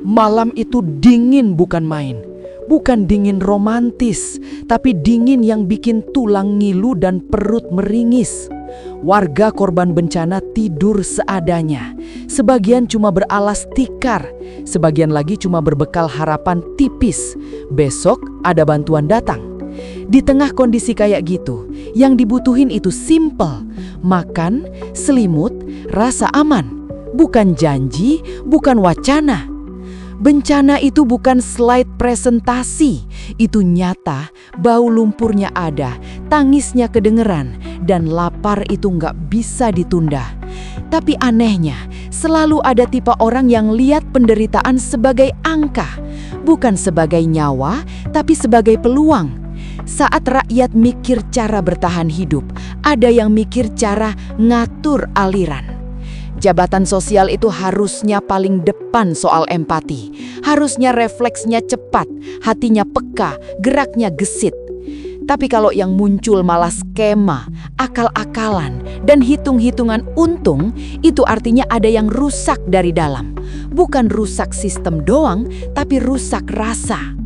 Malam itu dingin bukan main. Bukan dingin romantis, tapi dingin yang bikin tulang ngilu dan perut meringis. Warga korban bencana tidur seadanya. Sebagian cuma beralas tikar, sebagian lagi cuma berbekal harapan tipis. Besok ada bantuan datang. Di tengah kondisi kayak gitu, yang dibutuhin itu simple. Makan, selimut, rasa aman. Bukan janji, bukan wacana. Bencana itu bukan slide presentasi, itu nyata, bau lumpurnya ada, tangisnya kedengeran, dan lapar itu nggak bisa ditunda. Tapi anehnya, selalu ada tipe orang yang lihat penderitaan sebagai angka, bukan sebagai nyawa, tapi sebagai peluang. Saat rakyat mikir cara bertahan hidup, ada yang mikir cara ngatur aliran. Jabatan sosial itu harusnya paling depan soal empati. Harusnya refleksnya cepat, hatinya peka, geraknya gesit. Tapi kalau yang muncul malah skema, akal-akalan, dan hitung-hitungan untung, itu artinya ada yang rusak dari dalam. Bukan rusak sistem doang, tapi rusak rasa.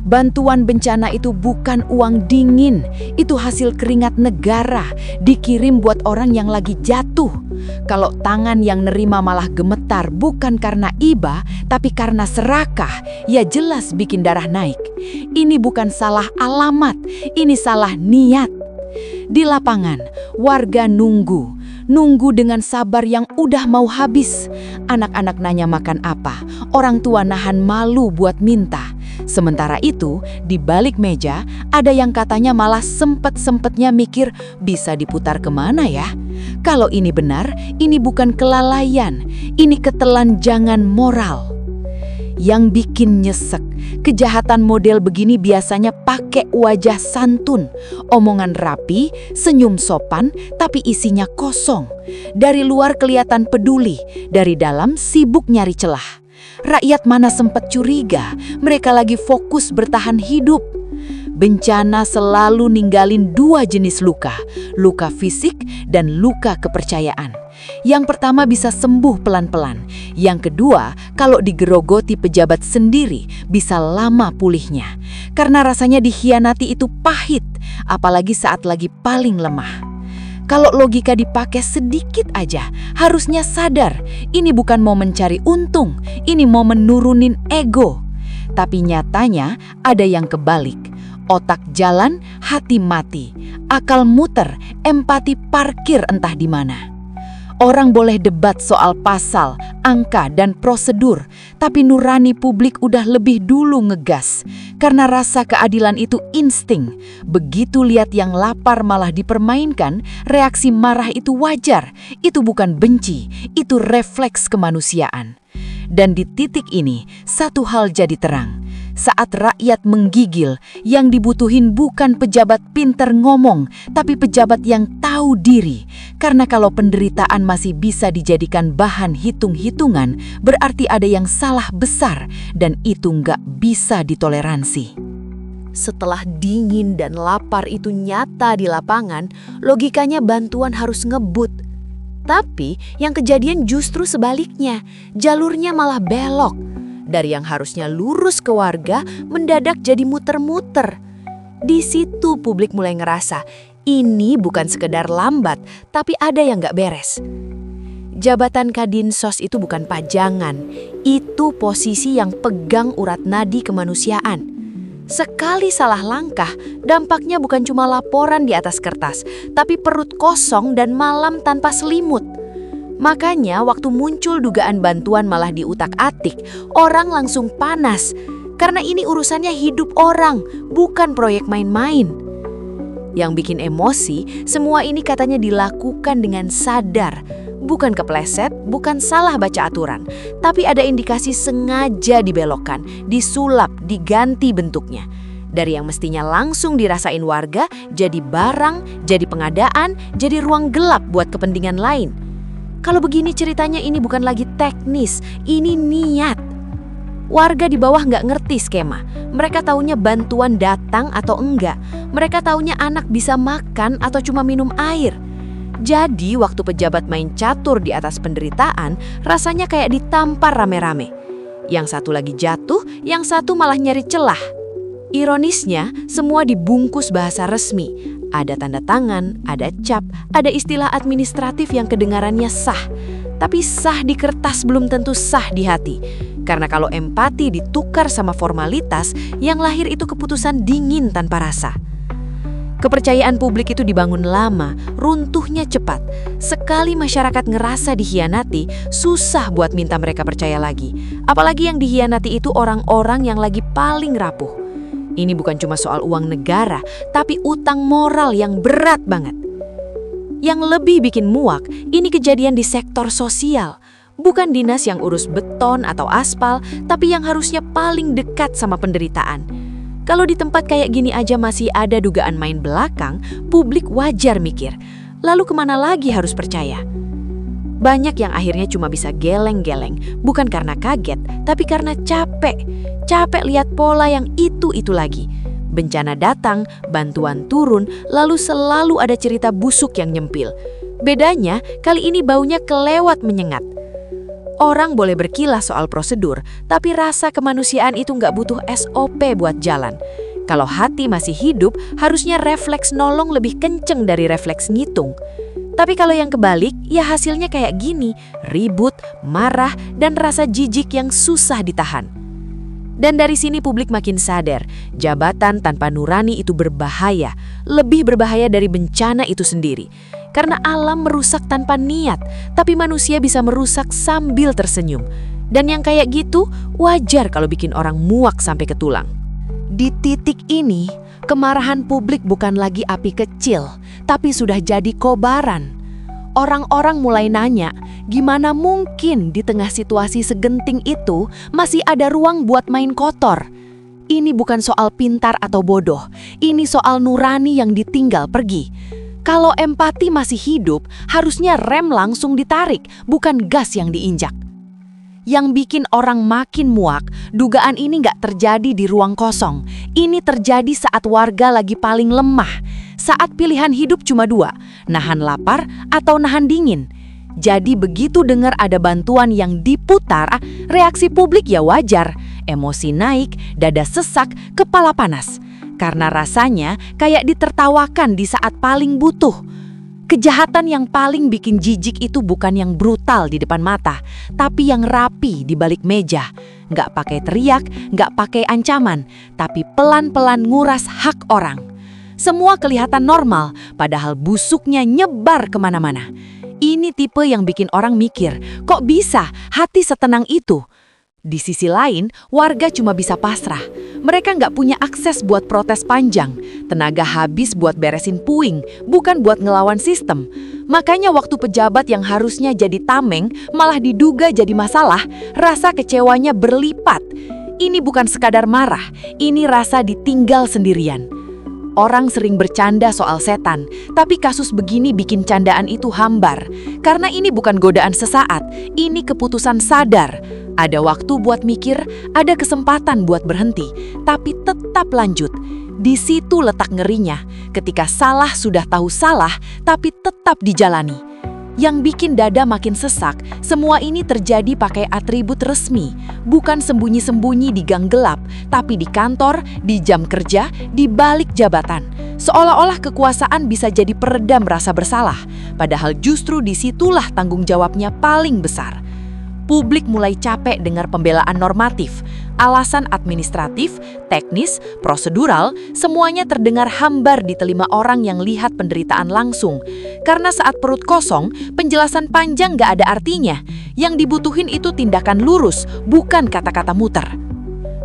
Bantuan bencana itu bukan uang dingin, itu hasil keringat negara, dikirim buat orang yang lagi jatuh. Kalau tangan yang nerima malah gemetar bukan karena iba, tapi karena serakah, ya jelas bikin darah naik. Ini bukan salah alamat, ini salah niat. Di lapangan, warga nunggu dengan sabar yang udah mau habis. Anak-anak nanya makan apa, orang tua nahan malu buat minta. Sementara itu, di balik meja, ada yang katanya malah sempet-sempetnya mikir bisa diputar kemana ya? Kalau ini benar, ini bukan kelalaian, ini ketelanjangan moral. Yang bikin nyesek, kejahatan model begini biasanya pakai wajah santun, omongan rapi, senyum sopan, tapi isinya kosong. Dari luar kelihatan peduli, dari dalam sibuk nyari celah. Rakyat mana sempat curiga, mereka lagi fokus bertahan hidup. Bencana selalu ninggalin dua jenis luka, luka fisik dan luka kepercayaan. Yang pertama bisa sembuh pelan-pelan, yang kedua kalau digerogoti pejabat sendiri bisa lama pulihnya. Karena rasanya dikhianati itu pahit, apalagi saat lagi paling lemah. Kalau logika dipakai sedikit aja, harusnya sadar, ini bukan mau mencari untung, ini mau menurunin ego. Tapi nyatanya ada yang kebalik. Otak jalan, hati mati. Akal muter, empati parkir entah di mana. Orang boleh debat soal pasal, angka, dan prosedur, tapi nurani publik udah lebih dulu ngegas. Karena rasa keadilan itu insting. Begitu lihat yang lapar malah dipermainkan, reaksi marah itu wajar. Itu bukan benci, itu refleks kemanusiaan. Dan di titik ini, satu hal jadi terang. Saat rakyat menggigil, yang dibutuhin bukan pejabat pinter ngomong, tapi pejabat yang tahu diri. Karena kalau penderitaan masih bisa dijadikan bahan hitung-hitungan, berarti ada yang salah besar, dan itu nggak bisa ditoleransi. Setelah dingin dan lapar itu nyata di lapangan, logikanya bantuan harus ngebut. Tapi yang kejadian justru sebaliknya, jalurnya malah belok. Dari yang harusnya lurus ke warga, mendadak jadi muter-muter. Di situ publik mulai ngerasa, ini bukan sekedar lambat, tapi ada yang gak beres. Jabatan Kadinsos itu bukan pajangan, itu posisi yang pegang urat nadi kemanusiaan. Sekali salah langkah, dampaknya bukan cuma laporan di atas kertas, tapi perut kosong dan malam tanpa selimut. Makanya waktu muncul dugaan bantuan malah diutak-atik, orang langsung panas. Karena ini urusannya hidup orang, bukan proyek main-main. Yang bikin emosi, semua ini katanya dilakukan dengan sadar. Bukan kepleset, bukan salah baca aturan. Tapi ada indikasi sengaja dibelokkan, disulap, diganti bentuknya. Dari yang mestinya langsung dirasain warga, jadi barang, jadi pengadaan, jadi ruang gelap buat kepentingan lain. Kalau begini ceritanya ini bukan lagi teknis, ini niat. Warga di bawah nggak ngerti skema. Mereka taunya bantuan datang atau enggak. Mereka taunya anak bisa makan atau cuma minum air. Jadi waktu pejabat main catur di atas penderitaan, rasanya kayak ditampar rame-rame. Yang satu lagi jatuh, yang satu malah nyari celah. Ironisnya, semua dibungkus bahasa resmi. Ada tanda tangan, ada cap, ada istilah administratif yang kedengarannya sah. Tapi sah di kertas belum tentu sah di hati. Karena kalau empati ditukar sama formalitas, yang lahir itu keputusan dingin tanpa rasa. Kepercayaan publik itu dibangun lama, runtuhnya cepat. Sekali masyarakat ngerasa dikhianati, susah buat minta mereka percaya lagi. Apalagi yang dikhianati itu orang-orang yang lagi paling rapuh. Ini bukan cuma soal uang negara, tapi utang moral yang berat banget. Yang lebih bikin muak, ini kejadian di sektor sosial. Bukan dinas yang urus beton atau aspal, tapi yang harusnya paling dekat sama penderitaan. Kalau di tempat kayak gini aja masih ada dugaan main belakang, publik wajar mikir, lalu kemana lagi harus percaya? Banyak yang akhirnya cuma bisa geleng-geleng, bukan karena kaget, tapi karena capek. Capek lihat pola yang itu-itu lagi. Bencana datang, bantuan turun, lalu selalu ada cerita busuk yang nyempil. Bedanya, kali ini baunya kelewat menyengat. Orang boleh berkilas soal prosedur, tapi rasa kemanusiaan itu nggak butuh SOP buat jalan. Kalau hati masih hidup, harusnya refleks nolong lebih kenceng dari refleks ngitung. Tapi kalau yang kebalik, ya hasilnya kayak gini, ribut, marah, dan rasa jijik yang susah ditahan. Dan dari sini publik makin sadar, jabatan tanpa nurani itu berbahaya, lebih berbahaya dari bencana itu sendiri. Karena alam merusak tanpa niat, tapi manusia bisa merusak sambil tersenyum. Dan yang kayak gitu, wajar kalau bikin orang muak sampai ke tulang. Di titik ini, kemarahan publik bukan lagi api kecil, tapi sudah jadi kobaran. Orang-orang mulai nanya, gimana mungkin di tengah situasi segenting itu masih ada ruang buat main kotor? Ini bukan soal pintar atau bodoh, ini soal nurani yang ditinggal pergi. Kalau empati masih hidup, harusnya rem langsung ditarik, bukan gas yang diinjak. Yang bikin orang makin muak, dugaan ini nggak terjadi di ruang kosong. Ini terjadi saat warga lagi paling lemah. Saat pilihan hidup cuma dua, nahan lapar atau nahan dingin. Jadi begitu dengar ada bantuan yang diputar, reaksi publik ya wajar. Emosi naik, dada sesak, kepala panas. Karena rasanya kayak ditertawakan di saat paling butuh. Kejahatan yang paling bikin jijik itu bukan yang brutal di depan mata, tapi yang rapi di balik meja. Nggak pakai teriak, nggak pakai ancaman, tapi pelan-pelan nguras hak orang. Semua kelihatan normal, padahal busuknya nyebar kemana-mana. Ini tipe yang bikin orang mikir, kok bisa hati setenang itu? Di sisi lain, warga cuma bisa pasrah. Mereka nggak punya akses buat protes panjang. Tenaga habis buat beresin puing, bukan buat ngelawan sistem. Makanya waktu pejabat yang harusnya jadi tameng, malah diduga jadi masalah, rasa kecewanya berlipat. Ini bukan sekadar marah, ini rasa ditinggal sendirian. Orang sering bercanda soal setan, tapi kasus begini bikin candaan itu hambar. Karena ini bukan godaan sesaat, ini keputusan sadar. Ada waktu buat mikir, ada kesempatan buat berhenti, tapi tetap lanjut. Di situ letak ngerinya, ketika salah sudah tahu salah, tapi tetap dijalani. Yang bikin dada makin sesak, semua ini terjadi pakai atribut resmi, bukan sembunyi-sembunyi di gang gelap, tapi di kantor, di jam kerja, di balik jabatan. Seolah-olah kekuasaan bisa jadi peredam rasa bersalah, padahal justru disitulah tanggung jawabnya paling besar. Publik mulai capek dengar pembelaan normatif, alasan administratif, teknis, prosedural, semuanya terdengar hambar di telinga orang yang lihat penderitaan langsung. Karena saat perut kosong, penjelasan panjang gak ada artinya. Yang dibutuhin itu tindakan lurus, bukan kata-kata muter.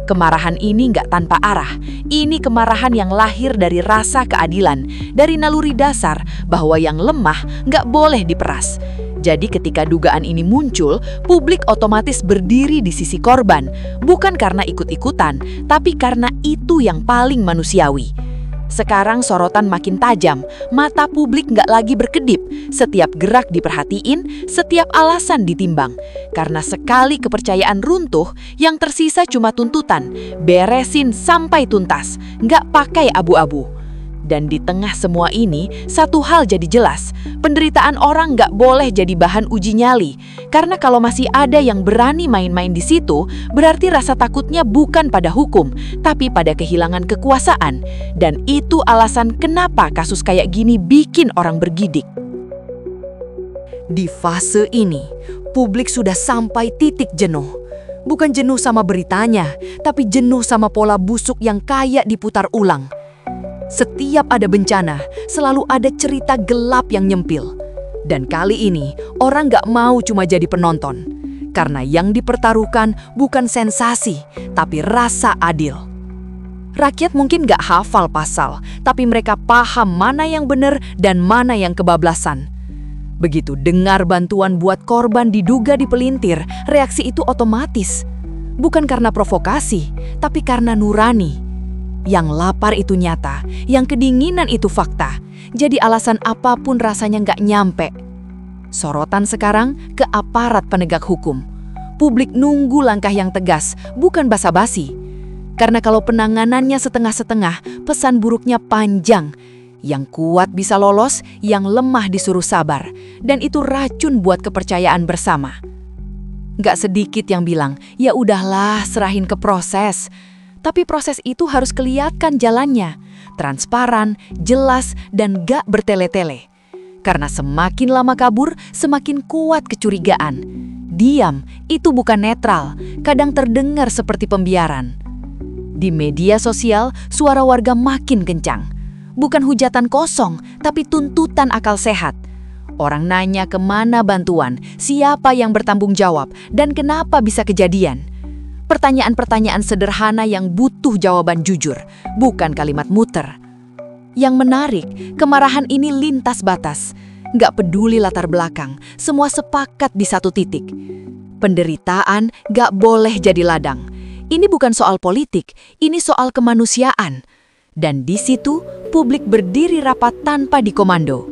Kemarahan ini nggak tanpa arah. Ini kemarahan yang lahir dari rasa keadilan, dari naluri dasar bahwa yang lemah nggak boleh diperas. Jadi ketika dugaan ini muncul, publik otomatis berdiri di sisi korban, bukan karena ikut-ikutan, tapi karena itu yang paling manusiawi. Sekarang sorotan makin tajam, mata publik nggak lagi berkedip, setiap gerak diperhatiin, setiap alasan ditimbang. Karena sekali kepercayaan runtuh, yang tersisa cuma tuntutan, beresin sampai tuntas, nggak pakai abu-abu. Dan di tengah semua ini, satu hal jadi jelas. Penderitaan orang nggak boleh jadi bahan uji nyali. Karena kalau masih ada yang berani main-main di situ, berarti rasa takutnya bukan pada hukum, tapi pada kehilangan kekuasaan. Dan itu alasan kenapa kasus kayak gini bikin orang bergidik. Di fase ini, publik sudah sampai titik jenuh. Bukan jenuh sama beritanya, tapi jenuh sama pola busuk yang kayak diputar ulang. Setiap ada bencana, selalu ada cerita gelap yang nyempil. Dan kali ini, orang gak mau cuma jadi penonton. Karena yang dipertaruhkan bukan sensasi, tapi rasa adil. Rakyat mungkin gak hafal pasal, tapi mereka paham mana yang benar dan mana yang kebablasan. Begitu dengar bantuan buat korban diduga dipelintir, reaksi itu otomatis. Bukan karena provokasi, tapi karena nurani. Yang lapar itu nyata, yang kedinginan itu fakta. Jadi alasan apapun rasanya nggak nyampe. Sorotan sekarang ke aparat penegak hukum. Publik nunggu langkah yang tegas, bukan basa-basi. Karena kalau penanganannya setengah-setengah, pesan buruknya panjang. Yang kuat bisa lolos, yang lemah disuruh sabar. Dan itu racun buat kepercayaan bersama. Nggak sedikit yang bilang, ya udahlah serahin ke proses. Tapi proses itu harus kelihatan jalannya, transparan, jelas, dan gak bertele-tele. Karena semakin lama kabur, semakin kuat kecurigaan. Diam, itu bukan netral, kadang terdengar seperti pembiaran. Di media sosial, suara warga makin kencang. Bukan hujatan kosong, tapi tuntutan akal sehat. Orang nanya kemana bantuan, siapa yang bertanggung jawab, dan kenapa bisa kejadian. Pertanyaan-pertanyaan sederhana yang butuh jawaban jujur, bukan kalimat muter. Yang menarik, kemarahan ini lintas batas. Nggak peduli latar belakang, semua sepakat di satu titik. Penderitaan nggak boleh jadi ladang. Ini bukan soal politik, ini soal kemanusiaan. Dan di situ, publik berdiri rapat tanpa dikomando.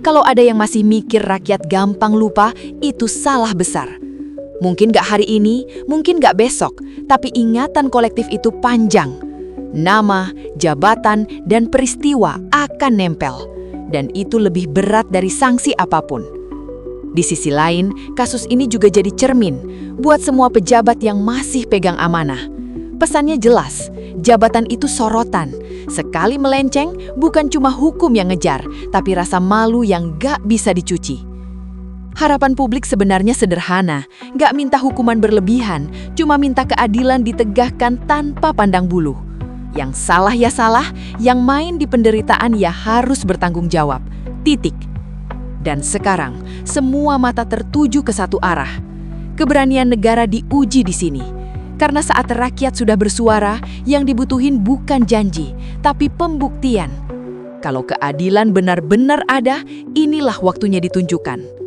Kalau ada yang masih mikir rakyat gampang lupa, itu salah besar. Mungkin gak hari ini, mungkin gak besok, tapi ingatan kolektif itu panjang. Nama, jabatan, dan peristiwa akan nempel. Dan itu lebih berat dari sanksi apapun. Di sisi lain, kasus ini juga jadi cermin buat semua pejabat yang masih pegang amanah. Pesannya jelas, jabatan itu sorotan. Sekali melenceng, bukan cuma hukum yang ngejar, tapi rasa malu yang gak bisa dicuci. Harapan publik sebenarnya sederhana, gak minta hukuman berlebihan, cuma minta keadilan ditegakkan tanpa pandang bulu. Yang salah ya salah, yang main di penderitaan ya harus bertanggung jawab. Titik. Dan sekarang, semua mata tertuju ke satu arah. Keberanian negara diuji di sini. Karena saat rakyat sudah bersuara, yang dibutuhin bukan janji, tapi pembuktian. Kalau keadilan benar-benar ada, inilah waktunya ditunjukkan.